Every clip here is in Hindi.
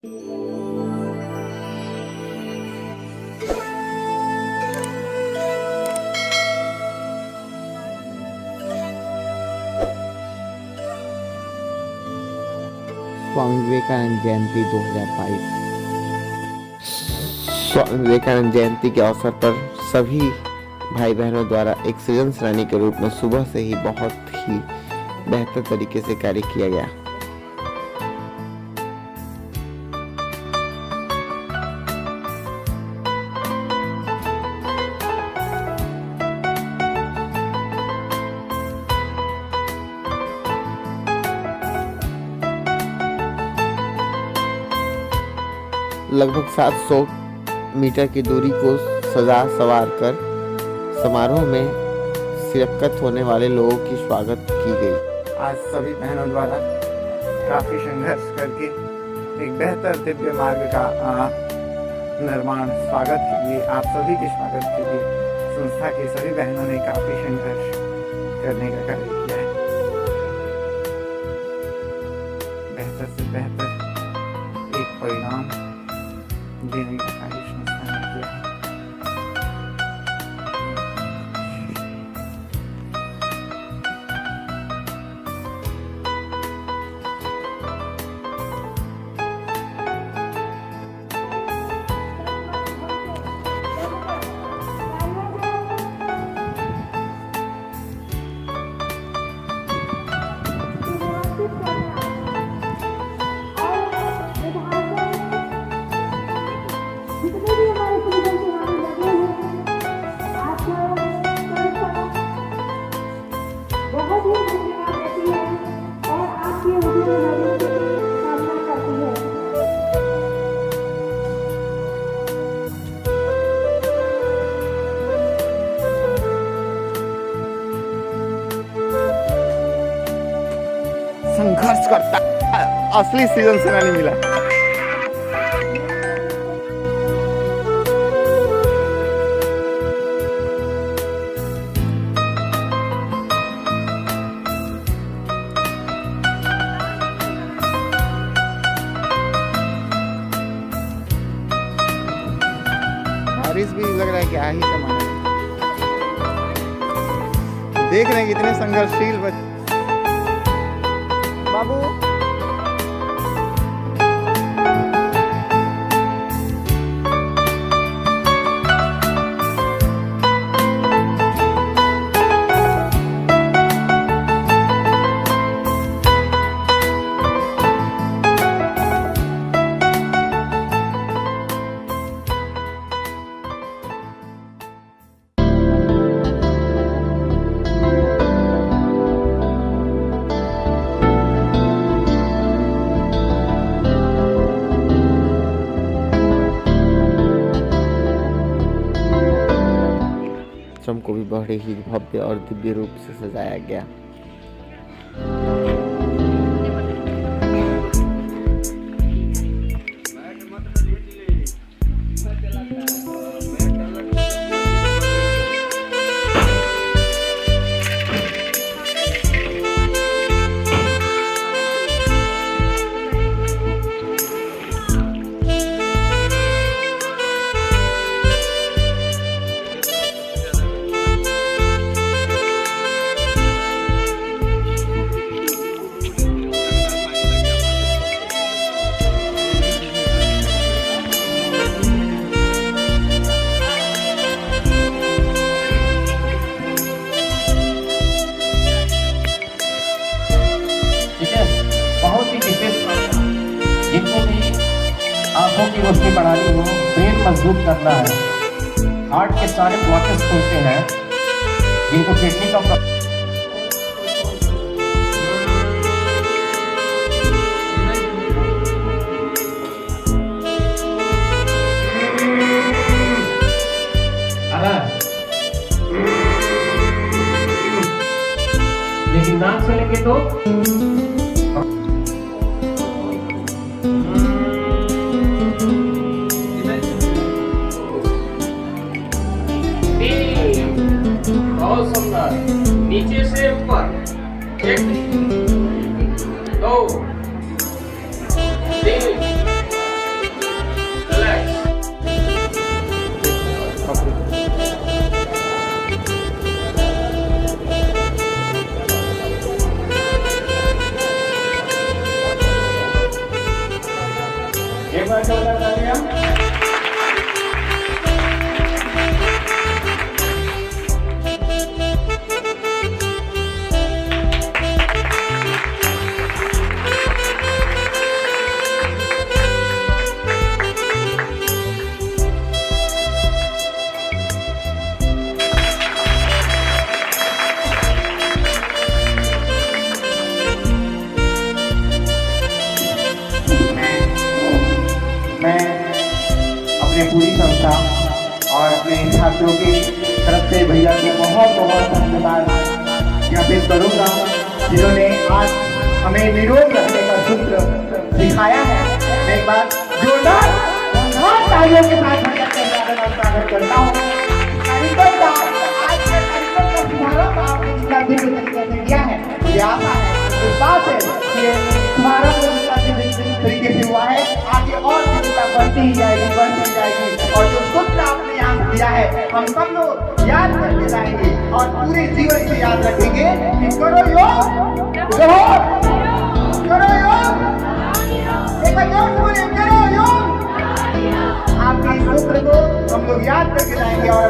स्वामी विवेकानंद जयंती 2022। स्वामी विवेकानंद जयंती के अवसर पर सभी भाई बहनों द्वारा एक सृजन सेनानी के रूप में सुबह से ही बहुत ही बेहतर तरीके से कार्य किया गया। लगभग 700 मीटर की दूरी को सजा सवार कर समारोह में शिरकत होने वाले लोगों की स्वागत की गई। आज सभी बहनों द्वारा काफी संघर्ष करके एक बेहतर दिव्य मार्ग का निर्माण स्वागत के लिए, आप सभी के स्वागत के लिए संस्था की सभी बहनों ने काफी संघर्ष करने का कार्य किया है। बेहतर से बेहतर एक परिणाम देने का कार्य संस्था ने किया है। संघर्ष करता असली सृजन सेनानी मिला। बारिश भी लग रहा है क्या ही कमाना है। देख रहे हैं कितने संघर्षशील बाबू। आश्रम को भी बड़े ही भव्य और दिव्य रूप से सजाया गया। जिनको भी आंखों की रोशनी बढ़ानी हो, ब्रेन मजबूत करना है, हार्ट के सारे ब्लॉकेज खोलते हैं, जिनको किडनी का लेकिन नाक से लेके तो बहुत सुंदर, नीचे से ऊपर, 1 2 3 एक बार जोरदार तालियां। मैं अपने पूरी संस्था और अपने छात्रों की तरफ से भैया को बहुत बहुत धन्यवाद ज्ञापित करूंगा, जिन्होंने आज हमें निरोग रखने का सूत्र सिखाया है। मैं एक बार जोरदार तालियों के साथ भैया का स्वागत करता हूँ। कार्यक्रम का आज के कार्यक्रम का शुभारंभ आपने जितना दिव्य तरीके से किया है, मुझे आशा है इस बात है कि शुभारंभ तरीके से हुआ है, आगे और दिव्यता बढ़ती ही जाएगी और जो सूत्र आपने यहाँ दिया है हम सब लोग याद करके जाएंगे और पूरे जीवन से याद रखेंगे कि करो योग करो योग, एक बार जोर से बोलिए करो योग। आपके सूत्र को हम लोग याद करके जाएंगे और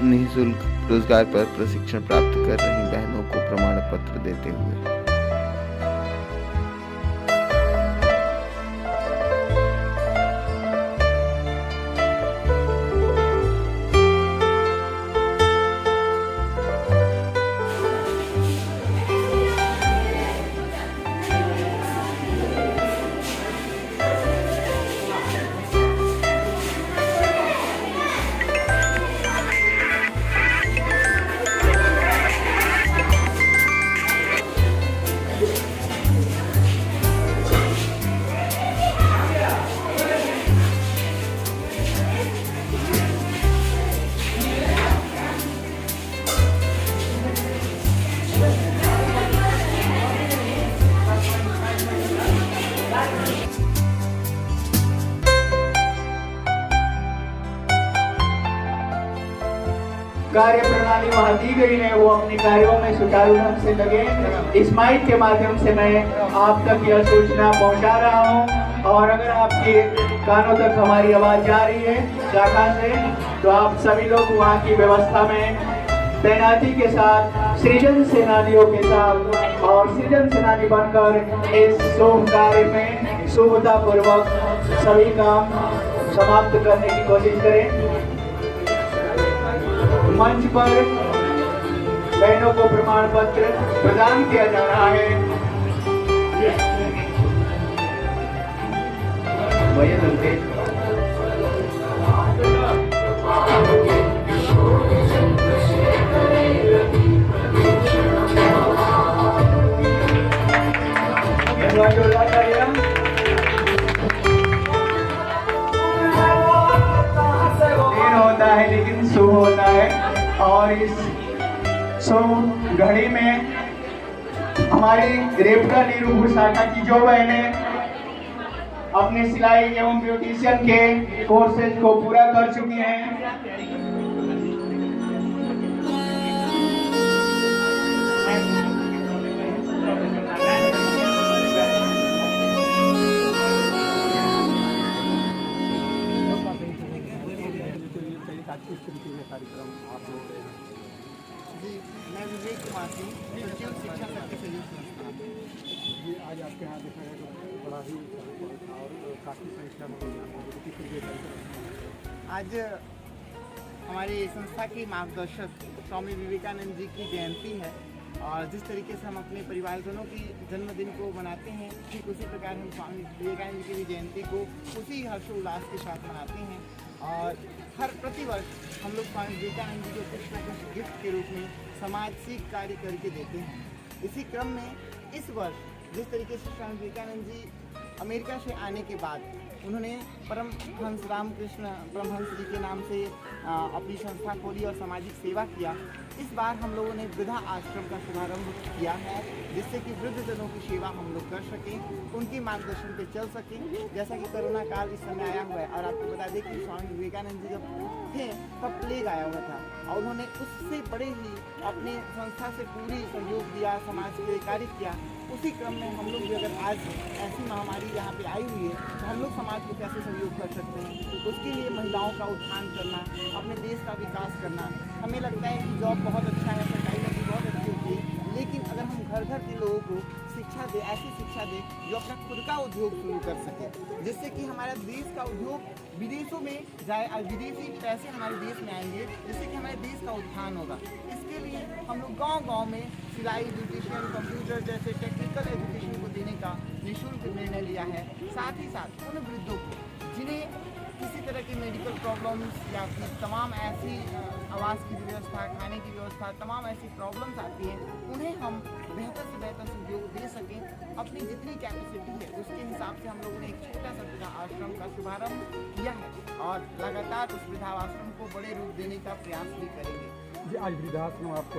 निःशुल्क रोजगार पर प्रशिक्षण प्राप्त कर रही बहनों को प्रमाण पत्र देते हुए कार्य प्रणाली वहाँ दी गई है वो अपने कार्यों में सुचारू ढंग से लगे। इस माइक के माध्यम से मैं आप तक यह सूचना पहुँचा रहा हूँ, और अगर आपके कानों तक हमारी आवाज़ जा रही है शाखा से, तो आप सभी लोग वहाँ की व्यवस्था में तैनाती के साथ सृजन सेनानियों के साथ और सृजन सेनानी बनकर इस शुभ कार्य में शुभता पूर्वक सभी काम समाप्त करने की कोशिश करें। मंच पर बहनों को प्रमाण पत्र प्रदान किया जा रहा है। देर होता है लेकिन शुभ होता है, और इस शुभ घड़ी में हमारी रेपका निरूपण शाखा की जो बहनें अपने सिलाई एवं ब्यूटिशियन के कोर्सेज को पूरा कर चुकी हैं, कार्यक्रम आप लोग जी, मैं विवेक कुमार सिंह, शिक्षा शक्ति सहयोग संस्थान जी। आज आपके यहाँ देखा गया तो बड़ा ही और काफ़ी संख्या में आज हमारी संस्था की मार्गदर्शक स्वामी विवेकानंद जी की जयंती है, और जिस तरीके से हम अपने परिवारजनों की जन्मदिन को मनाते हैं, ठीक उसी प्रकार हम स्वामी विवेकानंद जी की भी जयंती को उसी हर्षोल्लास के साथ मनाते हैं। और हर प्रतिवर्ष हम लोग स्वामी विवेकानंद जी को कुछ न कुछ गिफ्ट के रूप में समाज से कार्य करके देते हैं। इसी क्रम में इस वर्ष जिस तरीके से स्वामी विवेकानंद जी अमेरिका से आने के बाद उन्होंने परमहंस रामकृष्ण परमहंस जी के नाम से अपनी संस्था खोली और सामाजिक सेवा किया, इस बार हम लोगों ने वृद्धा आश्रम का शुभारंभ किया है, जिससे कि वृद्धजनों की सेवा हम लोग कर सकें, उनके मार्गदर्शन पे चल सकें। जैसा कि कोरोना काल इस समय आया हुआ है, और आपको बता दें कि स्वामी विवेकानंद जी जब थे तब प्लेग आया हुआ था, और उन्होंने उससे बड़े ही अपने संस्था से पूरी सहयोग दिया, समाज के लिए कार्य किया। उसी क्रम में हम लोग भी अगर आज ऐसी महामारी यहाँ पे आई हुई है तो हम लोग समाज को कैसे सहयोग कर सकते हैं, उसके लिए महिलाओं का उत्थान करना, अपने देश का विकास करना। हमें लगता है कि जॉब बहुत अच्छा है, सरकारी नौकरी बहुत अच्छी होती है, लेकिन अगर हम घर घर के लोगों को शिक्षा दें, ऐसी शिक्षा दें जो अपना खुद का उद्योग शुरू कर सके, जिससे कि हमारा देश का उद्योग विदेशों में जाए और विदेशी पैसे हमारे देश में आएंगे, जिससे कि हमारे देश का उत्थान होगा। इसके लिए हम लोग गांव-गांव में सिलाई, ब्यूटिशियन, कंप्यूटर जैसे टेक्निकल एजुकेशन को देने का निःशुल्क निर्णय लिया है। साथ ही साथ उन वृद्धों को जिन्हें किसी तरह की मेडिकल प्रॉब्लम्स या फिर तमाम ऐसी आवास की व्यवस्था, खाने की व्यवस्था, तमाम ऐसी प्रॉब्लम्स आती हैं, उन्हें हम बेहतर से बेहतर सहयोग दे सकें। अपनी जितनी कैपेसिटी है उसके हिसाब से हम लोगों ने एक छोटा सा वृद्धा आश्रम का शुभारंभ किया है, और लगातार उस वृद्धा आश्रम को बड़े रूप देने का प्रयास भी करेंगे। जी, आज वृद्धाश्रम आप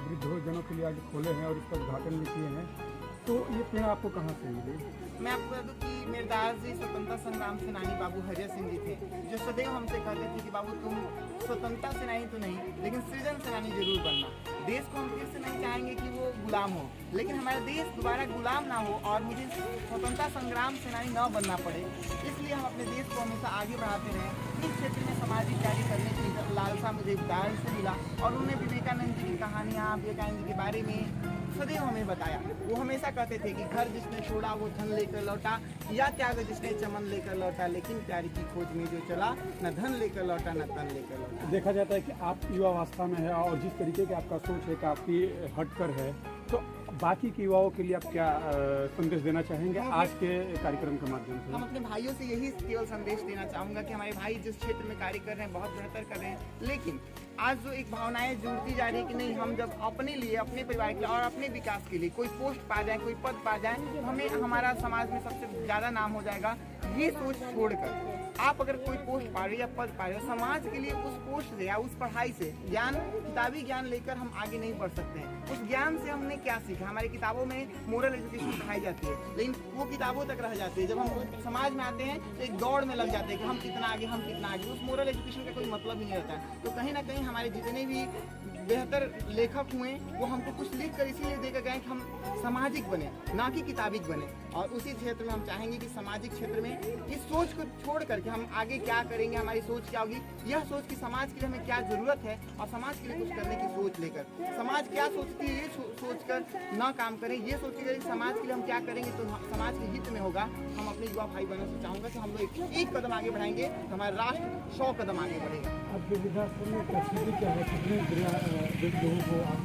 वृद्धजनों के लिए आज खोले हैं और इसका उद्घाटन भी किए हैं, तो ये प्रेरणा आपको कहाँ से मिली? मैं आपको बता दूं कि मेरे दादाजी स्वतंत्रता संग्राम सेनानी बाबू हरिया सिंह जी थे, जो सदैव हमसे कहते थे कि बाबू तुम स्वतंत्रता सेनानी तो नहीं, लेकिन सृजन सेनानी जरूर बनना। देश को हम फिर से नहीं चाहेंगे कि वो गुलाम हो, लेकिन हमारा देश दोबारा गुलाम ना हो और मुझे स्वतंत्रता संग्राम सेनानी न बनना पड़े, इसलिए हम अपने देश को हमेशा आगे बढ़ाते रहें। इस क्षेत्र में सामाजिक कार्य करने की लालसा मुझे दादाजी से मिला, और उन्होंने विवेकानंद जी की कहानियाँ, विवेकानंद जी के बारे में सदैव हमें बताया। वो हमेशा कहते थे कि घर जिसने छोड़ा वो धन लेकर लौटा, या त्याग जिसने चमन लेकर लौटा, लेकिन प्यार की खोज में जो चला, न धन लेकर लौटा न तन लेकर लौटा। देखा जाता है कि आप युवावस्था में है और जिस तरीके की आपका सोच है काफ़ी हटकर है, तो बाकी के युवाओं के लिए आप क्या संदेश देना चाहेंगे आज के कार्यक्रम के माध्यम से? हम अपने भाइयों से यही केवल संदेश देना चाहूँगा कि हमारे भाई जिस क्षेत्र में कार्य कर रहे हैं बहुत बेहतर कर रहे हैं, लेकिन आज जो एक भावनाएं जुड़ती जा रही है कि नहीं, हम जब अपने लिए, अपने परिवार के लिए और अपने विकास के लिए कोई पोस्ट पा जाए, कोई पद पा जाए, तो हमें हमारा समाज में सबसे ज़्यादा नाम हो जाएगा, ये सोच छोड़कर आप अगर कोई पोस्ट पा रहे हो या पद पा रहे हो, समाज के लिए उस पोस्ट से या उस पढ़ाई से ज्ञान, किताबी ज्ञान लेकर हम आगे नहीं बढ़ सकते हैं। उस ज्ञान से हमने क्या सीखा? हमारी किताबों में मोरल एजुकेशन पढ़ाई जाती है, लेकिन वो किताबों तक रह जाती है। जब हम समाज में आते हैं तो एक दौड़ में लग जाते हैं कि हम कितना आगे, हम कितना आगे। उस मोरल एजुकेशन का कोई मतलब ही नहीं रहता है। तो कहीं ना कहीं हमारे जितने भी बेहतर लेखक हुए वो हमको कुछ लिख कर इसीलिए देकर गए कि हम सामाजिक बने, ना कि किताबिक बने। और उसी क्षेत्र में हम चाहेंगे कि सामाजिक क्षेत्र में इस सोच को छोड़ करके हम आगे क्या करेंगे, हमारी सोच क्या होगी, यह सोच कि समाज के लिए हमें क्या जरूरत है और समाज के लिए कुछ करने की सोच लेकर, समाज क्या सोचती है ये सोच कर ना काम करें, ये सोचिएगा कि समाज के लिए हम क्या करेंगे तो समाज के हित में होगा। हम अपने युवा भाई बहनों से चाहूँगा कि हम लोग एक कदम आगे बढ़ाएंगे तो हमारा राष्ट्र 100 कदम आगे बढ़ेगा। आपके विद्यार्थी में परिस्थिति क्या है, कितने लोगों को आप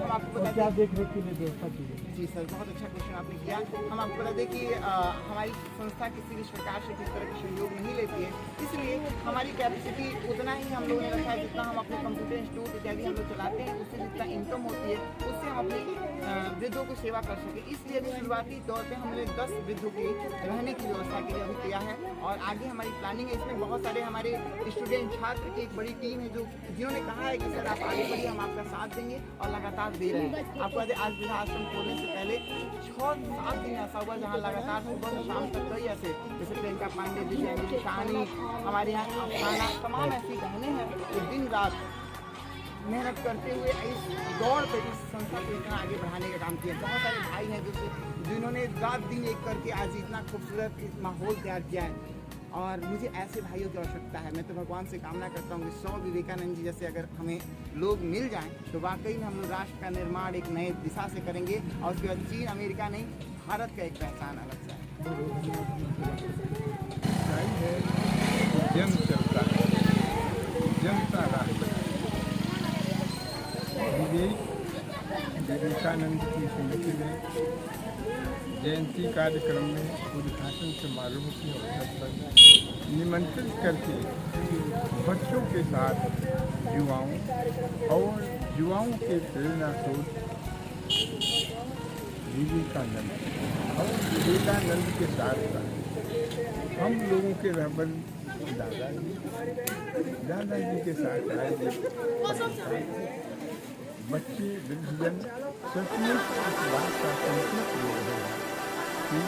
हम आपको बता क्या देख रेख के लिए व्यवस्था की है? जी सर, बहुत अच्छा क्वेश्चन आपने किया। हम आपको बता दें कि हमारी संस्था किसी भी प्रकार से किस तरह का सहयोग नहीं लेती है, इसलिए हमारी कैपेसिटी उतना ही हम लोगों ने रखा है जितना हम अपने कंप्यूटर इंस्टीट्यूट इत्यादि हम लोग चलाते हैं, उससे जितना इनकम होती है उससे हम अपने वृद्धों को सेवा कर सकें। इसलिए अभी शुरुआती तौर पर हमने 10 वृद्धों की रहने की व्यवस्था के लिए अभी किया है और आगे हमारी प्लानिंग है। इसमें बहुत सारे हमारे स्टूडेंट छात्र की एक बड़ी टीम है जिन्होंने कहा है कि सर आप आगे बढ़िए, हम आपका साथ देंगे और लगातार दे रहे हैं। आपको आज वृद्धाश्रम खोलने से पहले 6-7 दिन ऐसा हुआ जहाँ लगातार सुबह से शाम तक कई ऐसे, जैसे प्रियंका पांडे, दिव्यांगी, शानी, हमारे यहाँ अफसाना, तमाम ऐसी बहनें हैं जो दिन रात मेहनत करते हुए इस दौड़ पर इस संस्था को इतना आगे बढ़ाने का काम किया। बहुत सारे भाई हैं जिन्होंने रात दिन एक करके आज इतना खूबसूरत माहौल तैयार किया है और मुझे ऐसे भाइयों की आवश्यकता है। मैं तो भगवान से कामना करता हूँ कि 100 विवेकानंद जी जैसे अगर हमें लोग मिल जाएं तो वाकई में हम लोग राष्ट्र का निर्माण एक नए दिशा से करेंगे और उसके बाद चीन, अमेरिका नहीं, भारत का एक पहचान अलग सा है। जन चलता है, जनता राष्ट्र। विवेकानंद की स्मृति में जयंती कार्यक्रम में उद्घाटन समारोह के अवसर पर निमंत्रित करके बच्चों के साथ युवाओं के प्रेरणा स्रोत विवेकानंद और विवेकानंद के साथ साथ हम लोगों के रहबर दादाजी के साथ आए बच्चे वृद्धजन सचमुच इस बात का संकेत दे रहे हैं कि